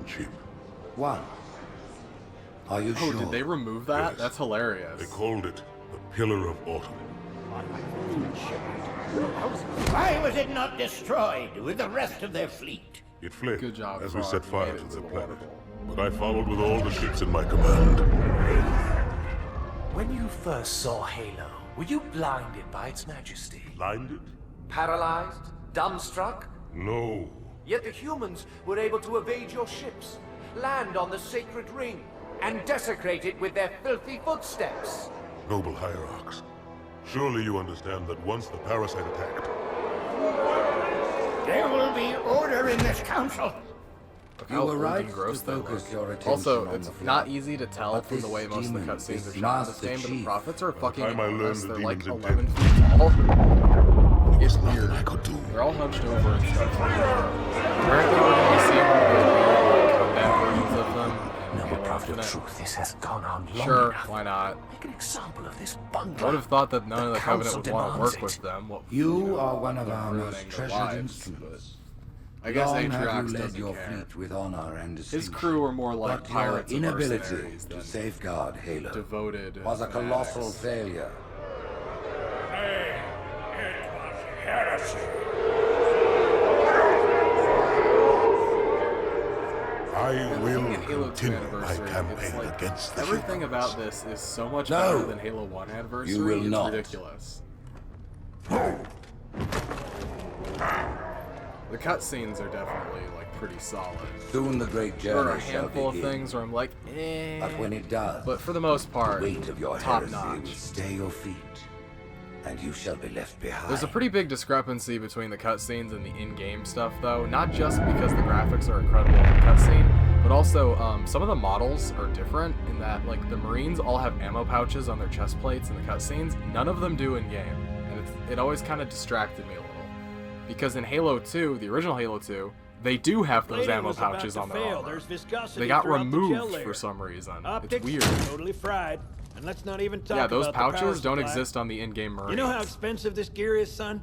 chip. One. Are you Oh, sure? did they remove that? Yes. That's hilarious. They called it the Pillar of Autumn. Why was it not destroyed with the rest of their fleet? It fled Good job, as we Frog. set You fire made to it their the planet. water bowl. But I followed with all the ships in my command. When you first saw Halo, were you blinded by its majesty? Blinded? Paralyzed? Dumbstruck? No. Yet the humans were able to evade your ships, land on the sacred ring, and desecrate it with their filthy footsteps. Noble hierarchs. Surely you understand that once the parasite attacked, There will be order in this council. Look You how were old right and gross to they focus look. your attention Also, on it's the flood. not easy to tell But from the this way most of the demon cutscenes is are shot in not this the game, but the chief. prophets are fucking time I learned enormous. the They're like demons 11 intent. feet tall. It's nothing weird. I could do. They're all hunched over and stuff. Apparently we're going to be seeing one of those weird like, combat versions of them. in Noble Halo prophet of Infinite. truth, this has gone on long Sure, enough. why not? Make an example of this I bungler. would have thought that none of the Covenant council would want to demands work it. with them. You are one of them our ruining most their treasured lives, instruments. I guess Long have you Atriox led doesn't your care. fleet with honor and His distinction. crew were more like But pirates your and inability mercenaries to than safeguard Halo devoted was a colossal fanatics. failure. It was heresy. I The will thing in Halo 2 continue my Anniversary, campaign it's like against the everything humans. about this is so much No, better than Halo 1 Anniversary. you will it's not. ridiculous. The cutscenes are definitely like pretty solid. Soon the great There are journey a shall handful of begin. things where I'm like, eh. But when it does, But for the most part, the weight of your top heresy notch. will stay your feet, and you shall be left behind. There's a pretty big discrepancy between the cutscenes and the in-game stuff, though. Not just because the graphics are incredible in the cutscene, but also some of the models are different in that, like, the Marines all have ammo pouches on their chest plates in the cutscenes. None of them do in-game, and it always kind of distracted me a little. Because in Halo 2, the original Halo 2, they do have those ammo pouches on their armor. They got removed for some reason. It's weird. Totally fried. And let's not even talk Yeah, those about the power pouches don't supply. exist on the in-game Marines. You know how expensive this gear is, son?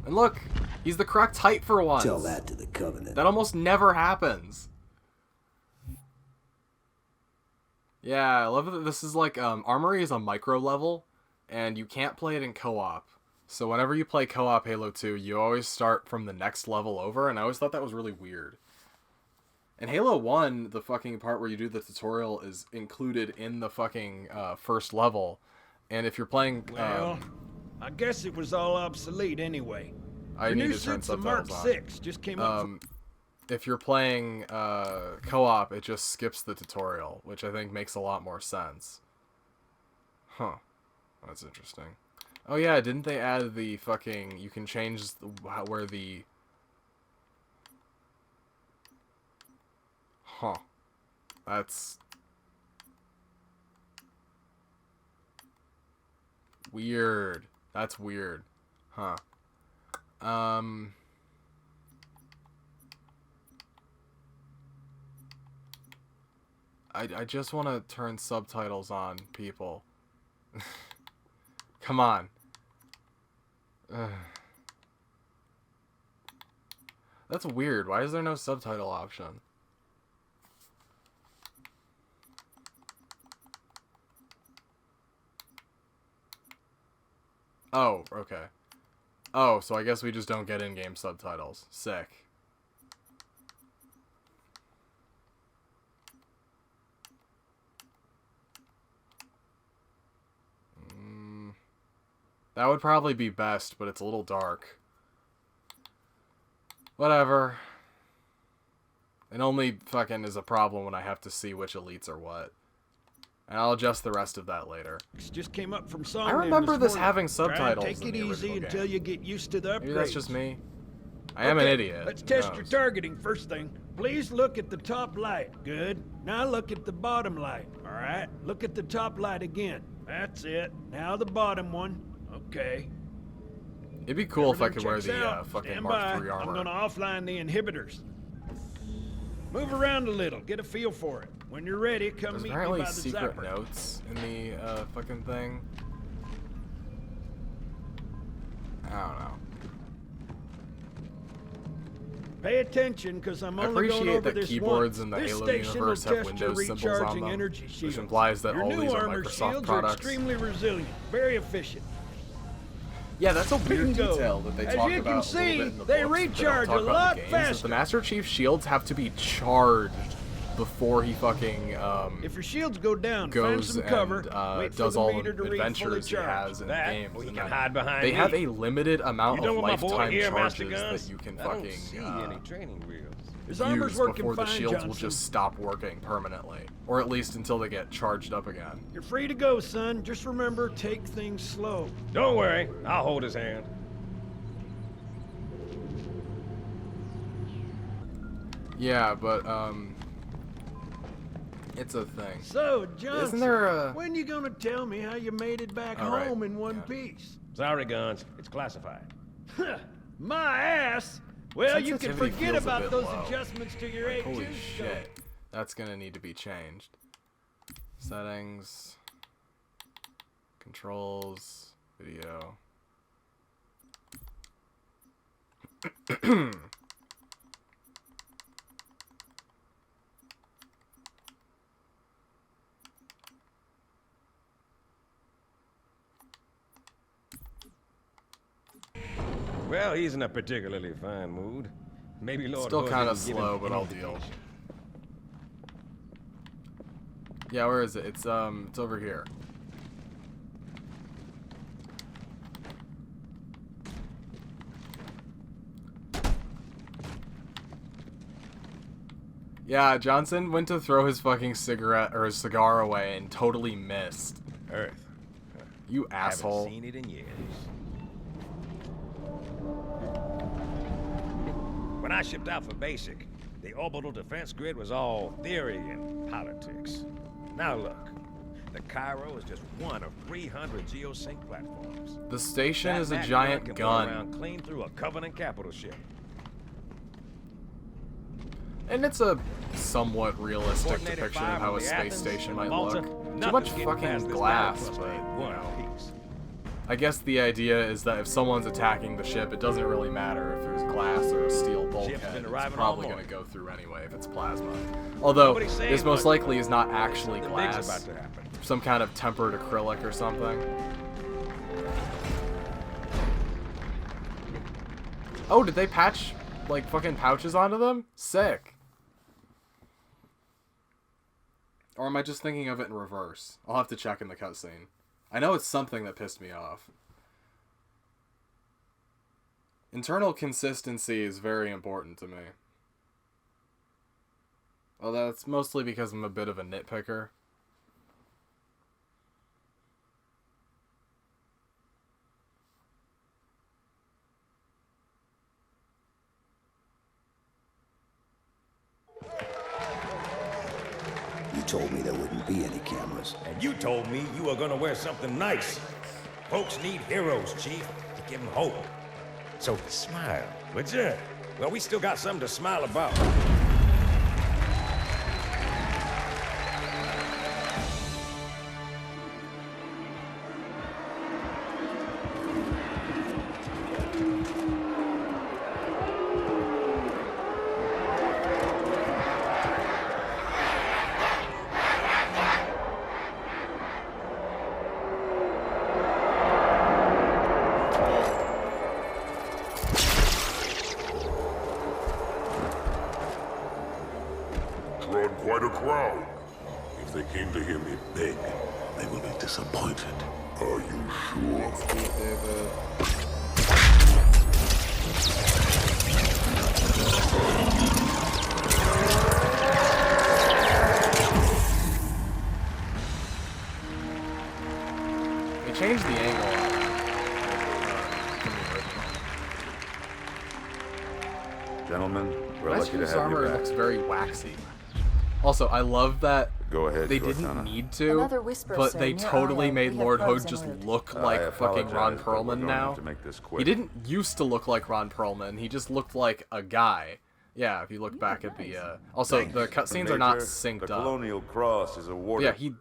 And look, he's the correct height for once. Tell that to the Covenant. That almost never happens. Yeah, I love that this is like, Armory is a micro level, and you can't play it in co-op. So whenever you play co-op Halo 2, you always start from the next level over, and I always thought that was really weird. In Halo 1, the fucking part where you do the tutorial is included in the fucking first level, and if you're playing... Well, I guess it was all obsolete anyway. I The need new to turn suits of Mark subtitles on. 6 just came up. If you're playing co-op, it just skips the tutorial, which I think makes a lot more sense. Huh. That's interesting. Oh yeah, didn't they add the fucking... You can change where the... Huh. That's... weird. That's weird. Huh. I just want to turn subtitles on, people. Come on. That's weird. Why is there no subtitle option? Oh, okay. Oh, so I guess we just don't get in-game subtitles. Sick. That would probably be best, but it's a little dark. Whatever. It only fucking is a problem when I have to see which elites are what. And I'll adjust the rest of that later. Just came up from I remember this having subtitles Take in it the easy original until game. you get used to the upgrades. Maybe that's just me. I am an idiot. Let's Who test your knows? targeting first thing. Please look at the top light. Good. Now look at the bottom light. All right. Look at the top light again. That's it. Now the bottom one. Okay. It'd be cool if I Everything could wear checks the out. fucking Stand Mark by. III I'm armor. gonna offline the inhibitors. Move around a little. Get a feel for it. When you're ready, come There's meet me apparently by the secret zapper. notes in the fucking thing. I don't know. Pay attention, because I'm I only going appreciate over that this keyboards once. in the This Halo station will universe have test your Windows symbols on recharging them, energy which shields. implies that Your all new these are armor Microsoft shields products. are extremely resilient, very efficient. Yeah, that's a weird Bingo. detail that they As talk you about can a little see, bit in the they books, but recharge don't talk a about lot in the games, is faster. the Master Chief's shields have to be charged before he fucking If your shields go down, find goes some cover, and wait for does the all meter to the read fully adventures he charged. has in the That, games. or you and can then hide behind they me. have a limited amount You done of with my boy lifetime here, Master charges Guns? that you can I don't fucking see any training wheels. His armor's working before the fine, shields will Johnson. just stop working permanently, or at least until they get charged up again. You're free to go, son. Just remember, take things slow. Don't worry, I'll hold his hand. Yeah, but it's a thing. So, Johnson, Isn't there a... when you gonna tell me how you made it back All right, home in one yeah. piece? Sorry, Guns. It's classified. My ass! Well, you can Sensitivity forget feels a about bit those low. adjustments to your Like, A2 holy scope. shit. That's gonna need to be changed. Settings. Controls. Video. Well, he's in a particularly fine mood. Maybe Lord Still Hood kind of didn't give slow, him but any I'll deal. indication. Yeah, where is it? It's over here. Yeah, Johnson went to throw his fucking cigarette or his cigar away and totally missed. Earth. You asshole. Haven't seen it in years. When I shipped out for basic, the orbital defense grid was all theory and politics. Now look, the Cairo is just one of 300 geosync platforms. The station That is a Mac giant can gun. Blow around clean through a Covenant capital ship. And it's a somewhat realistic Coordinated depiction fire of how from a the space Athens station and might Malta. look. Too Nothing's much getting fucking past this glass, battle but cluster in one you know. piece. I guess the idea is that if someone's attacking the ship, it doesn't really matter if there's glass or a steel bulkhead. been It's arriving probably all going to morning. go through anyway if it's plasma. Although, Nobody's saying this most much. likely is not actually Something big's glass. about to happen. Some kind of tempered acrylic or something. Oh, did they patch, like, fucking pouches onto them? Sick. Or am I just thinking of it in reverse? I'll have to check in the cutscene. I know it's something that pissed me off. Internal consistency is very important to me. Well, that's mostly because I'm a bit of a nitpicker. You told me there wouldn't be any cameras. And you told me you were gonna wear something nice. Folks need heroes, Chief, to give them hope. So smile, would you? Well, we still got something to smile about. Drawn quite a crowd. If they came to hear me beg, they will be disappointed. Are you sure? They changed the angle on that from the original. Gentlemen, we're Master lucky to Chief's have armor you back. looks very waxy. Also, I love that Go ahead, they Cortana. didn't need to, Another whisper, but sir, they near totally Io. made We have Lord probes Hood just en route. look I like fucking Ron apologize, but we're Perlman going to now. have to make this quick. He didn't used to look like Ron Perlman. He just looked like a guy. Yeah, if you look back at the also the cutscenes are not Major, synced the up. Colonial Cross is awarded Yeah, he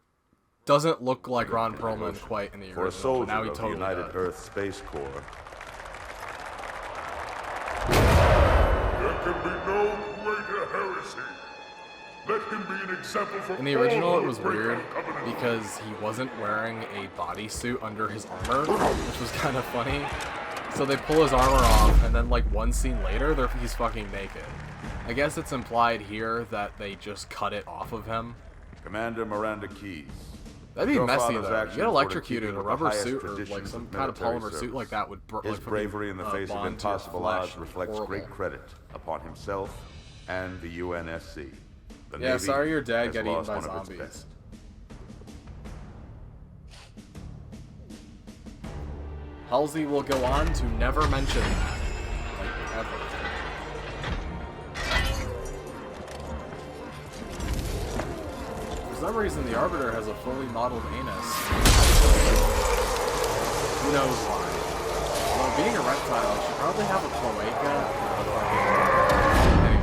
doesn't look like Ron Perlman quite in the for a original, soldier but now he of the totally United does. Earth Space Corps. There can be Let him be an example for In the original, it was weird because he wasn't wearing a bodysuit under his armor, which was kind of funny. So they pull his armor off, and then like one scene later, he's fucking naked. I guess it's implied here that they just cut it off of him. Commander Miranda Keyes. That'd be Your messy father's though. actions You get were electrocuted, keeping a with the rubber highest suit or traditions like some of kind of military polymer suit service. like that would His bravery in the face of bond to your impossible flesh. odds reflects Horrible. great credit upon himself and the UNSC. The Yeah, Navy sorry your dad has got eaten lost by one of its zombies. best. Halsey will go on to never mention that, like, ever. For some reason, the Arbiter has a fully modeled anus. Who knows why? Well, being a reptile, it should probably have a cloaca. Anyway.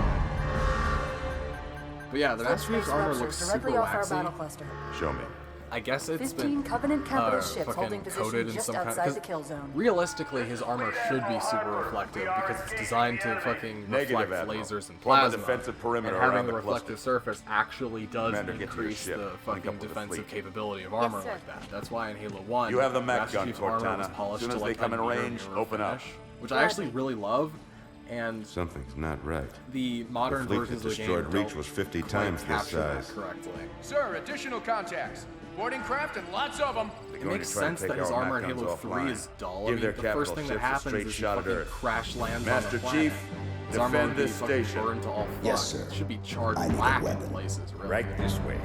But yeah, the Master Chief's armor looks super directly off our waxy. battle cluster. Show me. I guess it's 15 been Covenant capital ships fucking holding coated position in just some kind outside of, the kill zone. realistically his armor should be super reflective because it's designed to fucking Negative, reflect Admiral. lasers and Form a plasma. defensive perimeter and having around a the reflective cluster. surface actually does Commander, get to your increase ship. the Link up fucking with the defensive fleet. capability of armor sir. like that. That's why in Halo 1 You have the mech Master gun, Chief's armor was Cortana. polished Soon as to they like come a in near range, mirror open up. finish, which I actually really love. And Something's not right. the modern The fleet versions that of the game destroyed Reach don't was 50 quite times this capture that size. correctly. Sir, additional contacts. Boarding craft and lots of them. It makes sense that his armor in Halo 3 is dull. I mean, Give their the capital first thing that ships a happens straight is he shot at fucking Earth. crash lands Master on the planet. Chief, His armor defend would be this fucking station. burned to all fuck. Yes, sir. It should be charred I need a black in weapon. places, really. Right this way.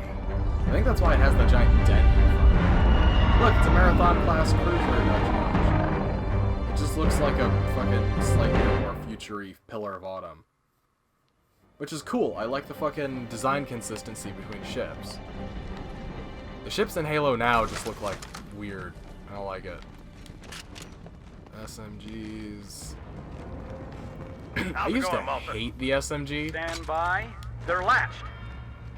I think that's why it has that giant dent in front. Look, it's a Marathon class cruiser. It just looks like a fucking slightly more future-y Pillar of Autumn. Which is cool. I like the fucking design consistency between ships. The ships in Halo now just look like weird. I don't like it. SMGs. I used to hate the SMG. Stand by. They're latched.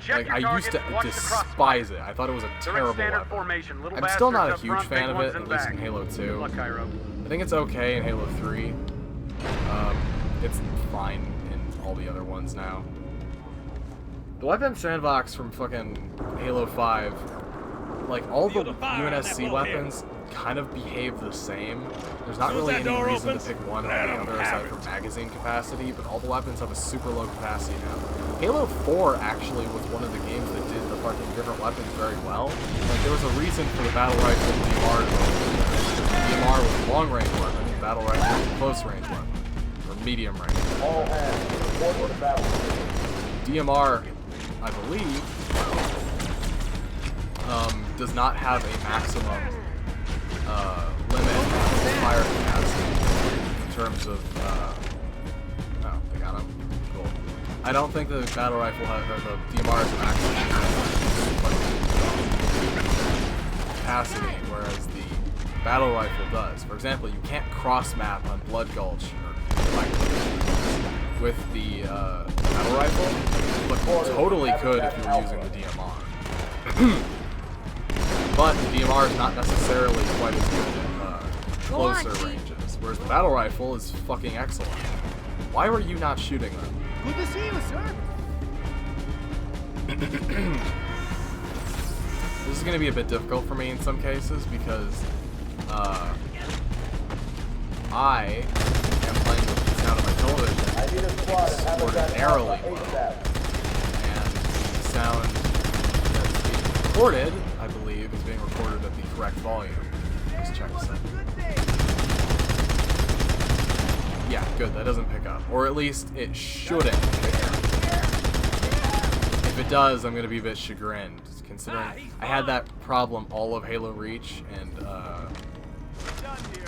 Like, I used to despise it. I thought it was a terrible weapon. formation. Little I'm still not a bastards up huge front, fan big of it, ones at in least back. in Halo 2. Good luck, Cairo. I think it's okay in Halo 3. It's fine in all the other ones now. The weapon sandbox from fucking Halo 5, like all the UNSC weapons kind of behave the same. There's not really any reason to pick one or the other aside from magazine capacity, but all the weapons have a super low capacity now. Halo 4 actually was one of the games that did the fucking different weapons very well. Like there was a reason for the battle rifle DMR. DMR was a long range weapon, the battle rifle was a close range weapon, or medium range. All hands, report to the battle. DMR, I believe, does not have a maximum limit on fire capacity in terms of. Oh, they got him. Cool. I don't think the battle rifle has, or the DMR has a maximum capacity, whereas the battle rifle does. For example, you can't cross map on Blood Gulch or with the battle rifle, but you totally could if you were using the DMR. But the DMR is not necessarily quite as good at closer ranges, whereas the battle rifle is fucking excellent. Why were you not shooting them? Good to see you, sir. This is going to be a bit difficult for me in some cases because I am playing with the sound of my television extraordinarily well, and the sound that's being recorded, I believe, is being recorded at the correct volume. Let's check this out. Yeah, good, that doesn't pick up. Or at least it shouldn't pick up. If it does, I'm going to be a bit chagrined, considering I had that problem all of Halo Reach and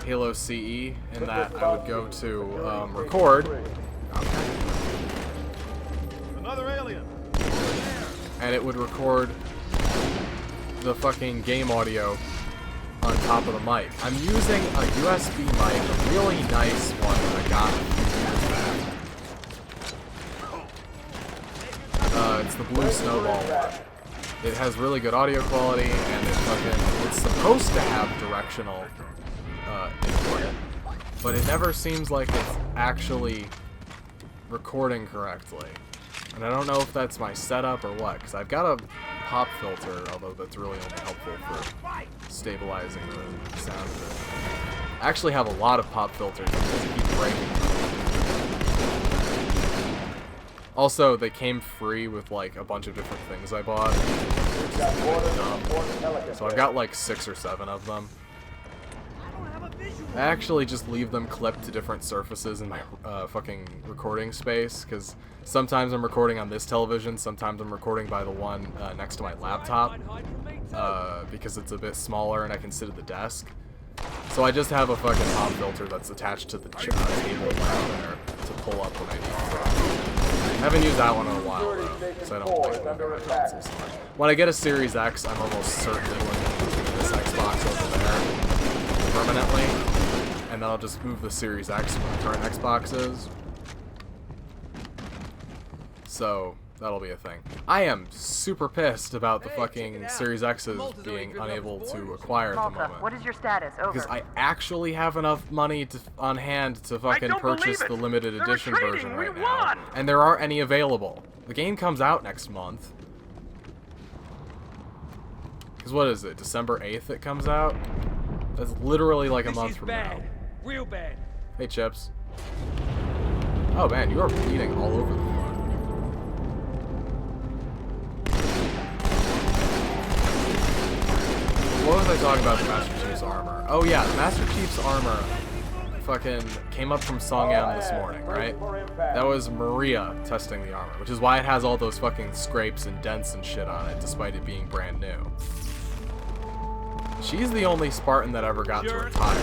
Halo CE, in that I would go to record. Another alien. And it would record the fucking game audio on top of the mic. I'm using a USB mic, a really nice one that I got a few years back. It's the Blue Snowball one. It has really good audio quality, and it's supposed to have directional input, but it never seems like it's actually recording correctly. And I don't know if that's my setup or what, because I've got a pop filter, although that's really only helpful for stabilizing the sound of it. I actually have a lot of pop filters because they keep breaking. Also, they came free with like a bunch of different things I bought. So I've got like 6 or 7 of them. I actually just leave them clipped to different surfaces in my fucking recording space, because sometimes I'm recording on this television, sometimes I'm recording by the one next to my laptop, because it's a bit smaller and I can sit at the desk. So I just have a fucking pop filter that's attached to the table down there to pull up when I need to. I haven't used that one in a while though, because I don't like moving my console so much. When I get a Series X, I'm almost certainly going to move this Xbox over there permanently. And then I'll just move the Series X where the current Xbox is. So, that'll be a thing. I am super pissed about the fucking Series X's being unable to acquire at the moment. What is your status? Over. Because I actually have enough money on hand to fucking purchase the limited edition version right now. And there aren't any available. The game comes out next month. Because what is it? December 8th it comes out? That's literally like a month from now. Real bad. Hey, Chips. Oh, man, you are bleeding all over the floor. What was I talking about the Master Chief's armor? Oh, yeah, the Master Chief's armor fucking came up from Song M this morning, right? That was Maria testing the armor, which is why it has all those fucking scrapes and dents and shit on it, despite it being brand new. She's the only Spartan that ever got to retire.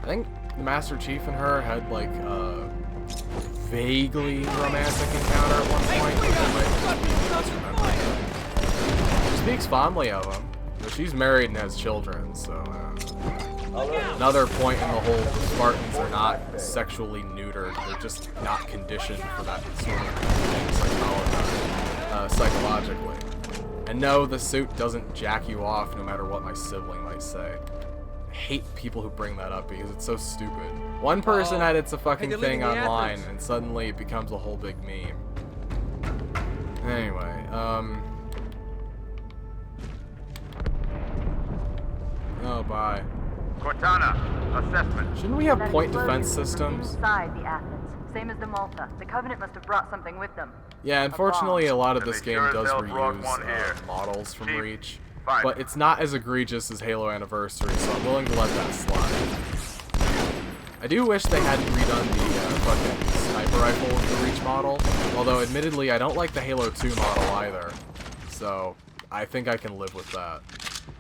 I think the Master Chief and her had like a vaguely romantic encounter at one point. She speaks fondly of him, but she's married and has children, so another point in the whole, the Spartans are not sexually neutered, they're just not conditioned for that sort of thing psychologically. And no, the suit doesn't jack you off no matter what my sibling might say. I hate people who bring that up because it's so stupid. One person edits a fucking thing online and suddenly it becomes a whole big meme. Anyway, oh, bye. Cortana, assessment. Shouldn't we have point defense systems? Inside the Athens, same as the Malta. The Covenant must have brought something with them. Yeah, unfortunately, a lot of this game does reuse models from Reach, but it's not as egregious as Halo Anniversary, so I'm willing to let that slide. I do wish they hadn't redone the fucking sniper rifle with the Reach model, although admittedly, I don't like the Halo 2 model either, so I think I can live with that.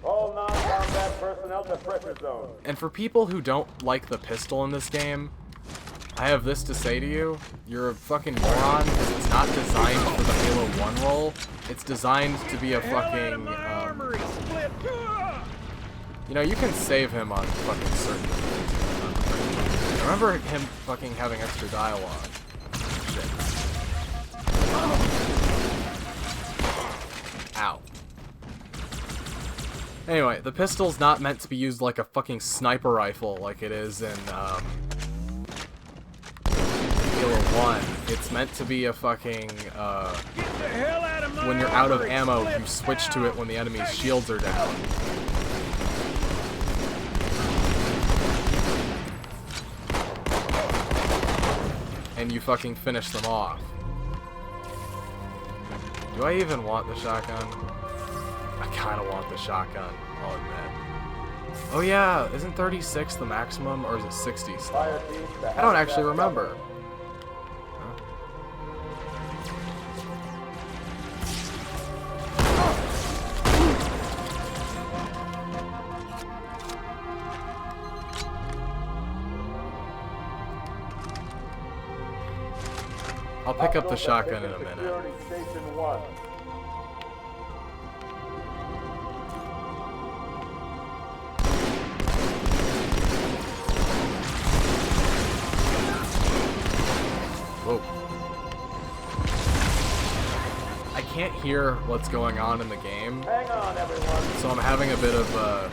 All non-combat personnel to pressure zone. And for people who don't like the pistol in this game, I have this to say to you. You're a fucking moron, because it's not designed for the Halo 1 role. It's designed to be a fucking, you know, you can save him on fucking certain things. I remember him fucking having extra dialogue. Shit. Ow. Anyway, the pistol's not meant to be used like a fucking sniper rifle like it is in, Halo 1. It's meant to be a fucking, when you're out of ammo, you switch to it when the enemy's shields are down. And you fucking finish them off. Do I even want the shotgun? I kinda want the shotgun, I'll admit. Oh yeah, isn't 36 the maximum, or is it 60 still? I don't actually remember. I'll pick up the shotgun in a minute. Whoa. I can't hear what's going on in the game, so I'm having a bit of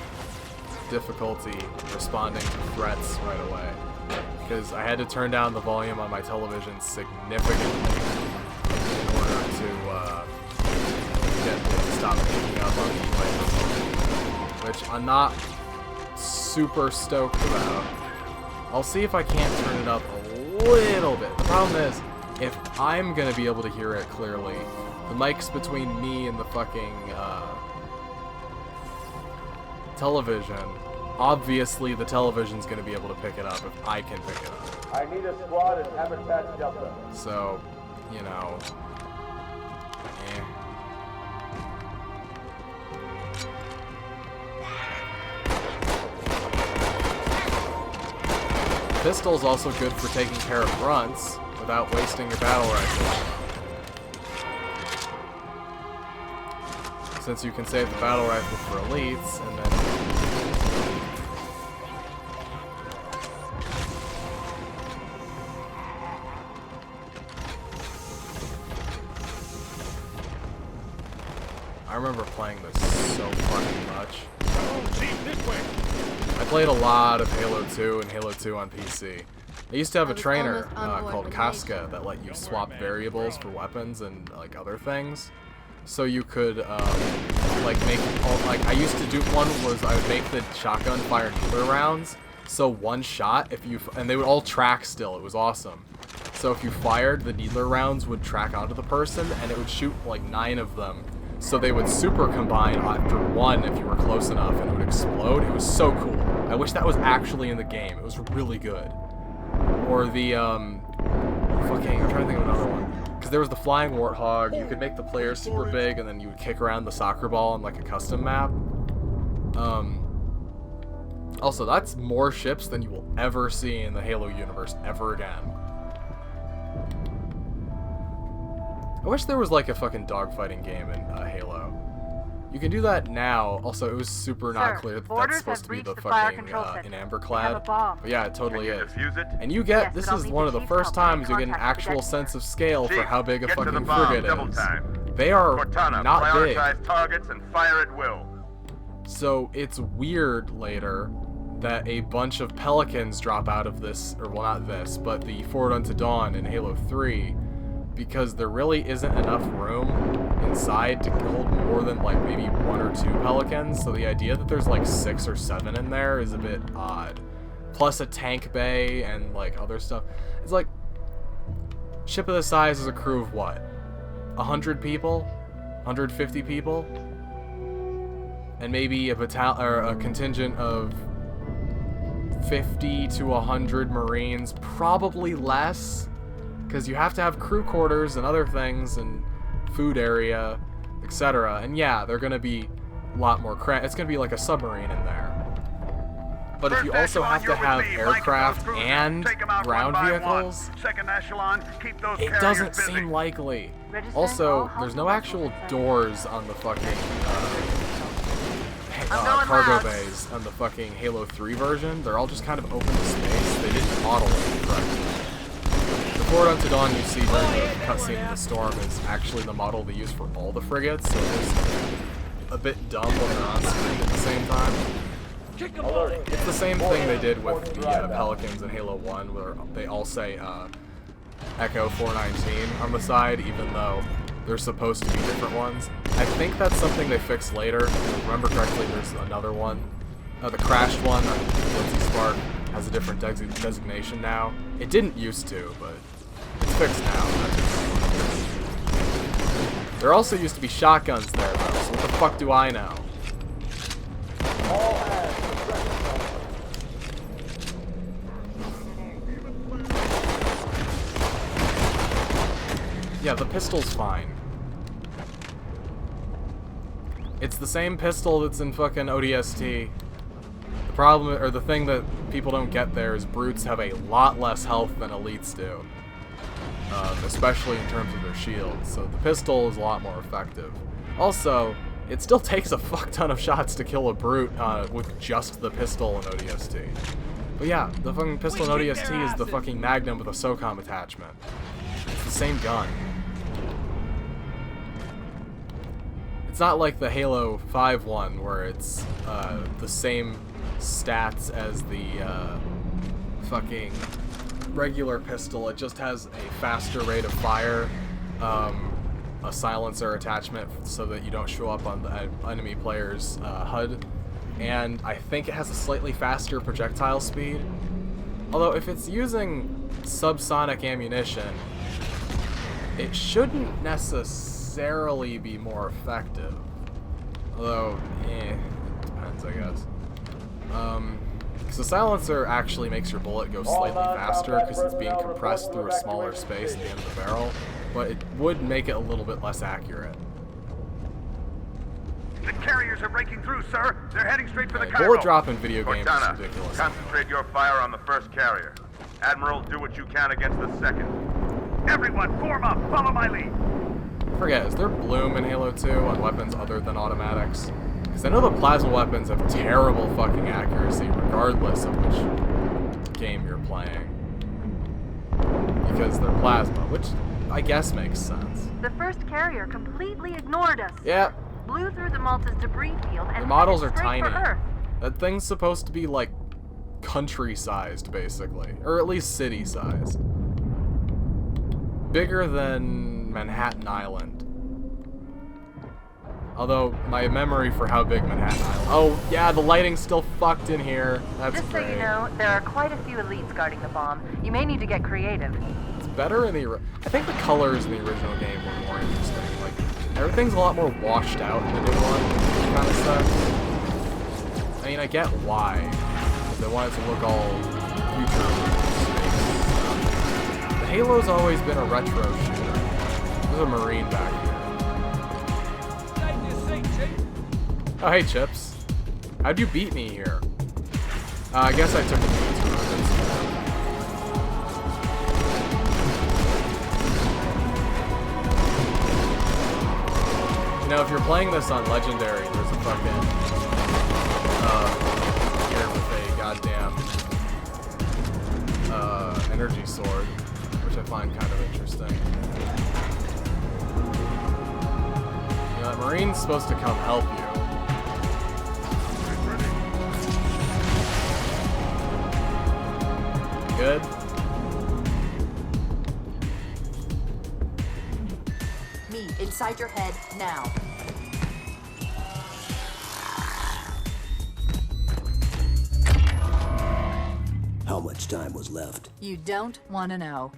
difficulty responding to threats right away. because I had to turn down the volume on my television significantly in order to get it to stop picking up on the microphone, which I'm not super stoked about. I'll see if I can't turn it up a little bit. The problem is, if I'm gonna be able to hear it clearly, the mic's between me and the fucking television. Obviously, the television's gonna be able to pick it up if I can pick it up. I need a squad in Habitat Delta. So, you know, Pistol's also good for taking care of grunts without wasting your battle rifle. Since you can save the battle rifle for elites, and then... I remember playing this so fucking much. I played a lot of Halo 2 and Halo 2 on PC. I used to have a trainer called Casca that let you swap variables for weapons and like other things. So you could like make I used to do one was I would make the shotgun fire needler rounds. So one shot, if you and they would all track still. It was awesome. So if you fired, the needler rounds would track onto the person and it would shoot like 9 of them. So they would super combine after one if you were close enough and it would explode. It was so cool. I wish that was actually in the game. It was really good. Or the, I'm trying to think of another one. Because there was the flying warthog. You could make the players super big and then you would kick around the soccer ball on like a custom map. Also, that's more ships than you will ever see in the Halo universe ever again. I wish there was like a fucking dogfighting game in Halo. You can do that now. Also, it was super not clear that that's supposed to be the fucking in Amberclad. But yeah, it totally is. And you get, this is one of the first times you get an actual sense of scale for how big a fucking frigate is. They are not big. Targets and fire at will. So it's weird later that a bunch of Pelicans drop out of this, or well not this, but the Forward Unto Dawn in Halo 3. Because there really isn't enough room inside to hold more than like maybe 1 or 2 Pelicans, so the idea that there's like 6 or 7 in there is a bit odd. Plus a tank bay and like other stuff. It's like, ship of this size is a crew of what? 100 people? 150 people? And maybe a battalion or a contingent of 50 to 100 Marines, probably less. Because you have to have crew quarters and other things and food area, etc. And yeah, they're going to be a lot more cramped. It's going to be like a submarine in there. But if you also have to have aircraft and ground vehicles, it doesn't seem likely. Also, there's no actual doors on the fucking cargo bays on the fucking Halo 3 version. They're all just kind of open to space. They didn't model it correctly. Forward Unto Dawn you see during the cutscene in the Storm is actually the model they use for all the frigates, so it's a bit dumb when they're on screen at the same time. It's the same thing they did with the Pelicans in Halo 1, where they all say Echo 419 on the side, even though they're supposed to be different ones. I think that's something they fixed later. If I remember correctly, there's another one. The crashed one on Lindsay Spark has a different designation now. It didn't used to, but it's fixed now. There also used to be shotguns there, though, so what the fuck do I know? Yeah, the pistol's fine. It's the same pistol that's in fucking ODST. The problem, or the thing that people don't get there is brutes have a lot less health than elites do. Especially in terms of their shields, so the pistol is a lot more effective. Also, it still takes a fuck ton of shots to kill a brute with just the pistol in ODST. But yeah, the fucking pistol in ODST is the fucking Magnum with a SOCOM attachment. It's the same gun. It's not like the Halo 5 one where it's the same stats as the fucking regular pistol. It just has a faster rate of fire, a silencer attachment so that you don't show up on the enemy player's HUD, and I think it has a slightly faster projectile speed. Although if it's using subsonic ammunition, it shouldn't necessarily be more effective. Although, it depends, I guess. Because the silencer actually makes your bullet go slightly faster because it's being compressed through a smaller space at the end of the barrel, but it would make it a little bit less accurate. The carriers are breaking through, sir. They're heading straight for the Bullet Cairo. drop in video games is Cortana, ridiculous. concentrate your fire on the first carrier. Admiral, do what you can against the second. Everyone, form up. Follow my lead. I forget, is there bloom in Halo 2 on weapons other than automatics? Because I know the plasma weapons have terrible fucking accuracy regardless of which game you're playing. Because they're plasma, which I guess makes sense. The first carrier completely ignored us. Yeah. Blew through the Malta's debris field and The models are headed straight tiny. for Earth. That thing's supposed to be like country-sized, basically. Or at least city-sized. Bigger than Manhattan Island. Although, my memory for how big Manhattan Island... Oh, yeah, the lighting's still fucked in here. That's Just great. so you know, there are quite a few elites guarding the bomb. You may need to get creative. It's better in the... I think the colors in the original game were more interesting. Like, everything's a lot more washed out in the new one, which kind of sucks. I mean, I get why. Because they want it to look all future. The Halo's always been a retro shooter. There's a Marine back here. Oh, hey, Chips. How'd you beat me here? I guess I took a beat to You know, if you're playing this on Legendary, there's a fucking here with a goddamn energy sword, which I find kind of interesting. You know, that Marine's supposed to come help you. Good. Me, inside your head, now. How much time was left? You don't want to know.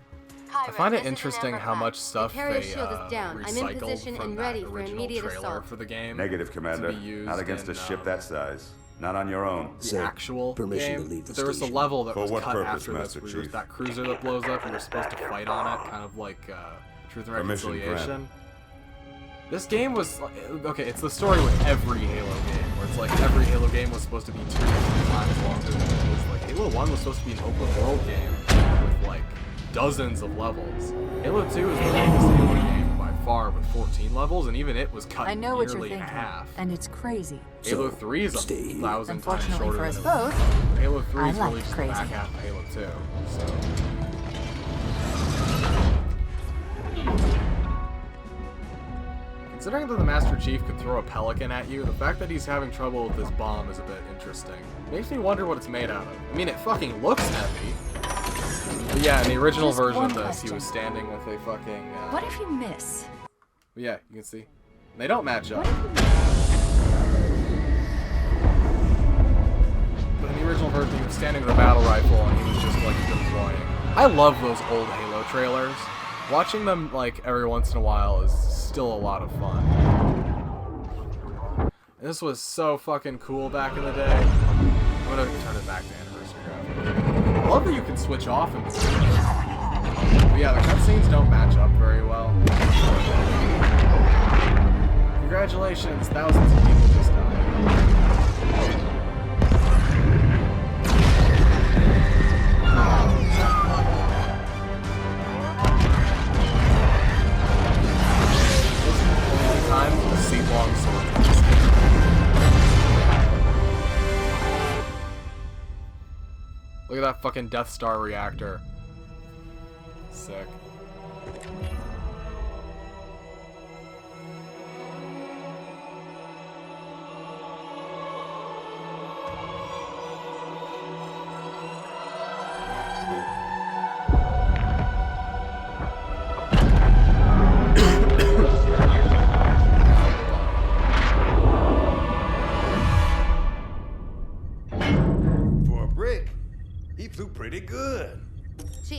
I find it interesting how much stuff they recycled from that original trailer for the game. Negative, Commander. Not against a ship that size. Not on your own. The actual permission game. to leave the There was a station. level that For was what cut purpose, after this, Master where there's Chief? that cruiser that blows up and you're supposed to fight on it, kind of like Truth and Permission Reconciliation. granted. This game was okay. It's the story with every Halo game, where it's like every Halo game was supposed to be 2 to 3 times longer than it was. Like Halo 1 was supposed to be an open world game with like dozens of levels. Halo 2 is the longest Halo game by far with 14 levels, and even it was cut I know what you're nearly in thinking, half. and it's crazy. Halo 3 is 1,000 times Unfortunately shorter for us than both, Halo 3 I is like really just crazy. the back half of Halo 2. So. Considering that the Master Chief could throw a pelican at you, the fact that he's having trouble with this bomb is a bit interesting. Makes me wonder what it's made out of. I mean, it fucking looks heavy. But yeah, in the original Just version one of this, he question. was standing with a fucking... What if you miss? Yeah, you can see. They don't match up. But in the original version, he was standing with a battle rifle and he was just like deploying. I love those old Halo trailers. Watching them like every once in a while is still a lot of fun. This was so fucking cool back in the day. I'm gonna turn it back to anniversary graphics. I love that you can switch off and. But yeah, the cutscenes don't match up very well. Congratulations, thousands of people just died. Times a seat-long sword. Look at that fucking Death Star reactor. Sick.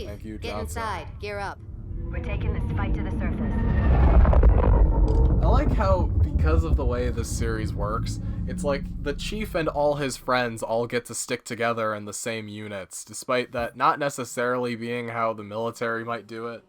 Thank you, Get Johnson. inside. Gear up. We're taking this fight to the surface. I like how, because of the way this series works, it's like the Chief and all his friends all get to stick together in the same units, despite that not necessarily being how the military might do it.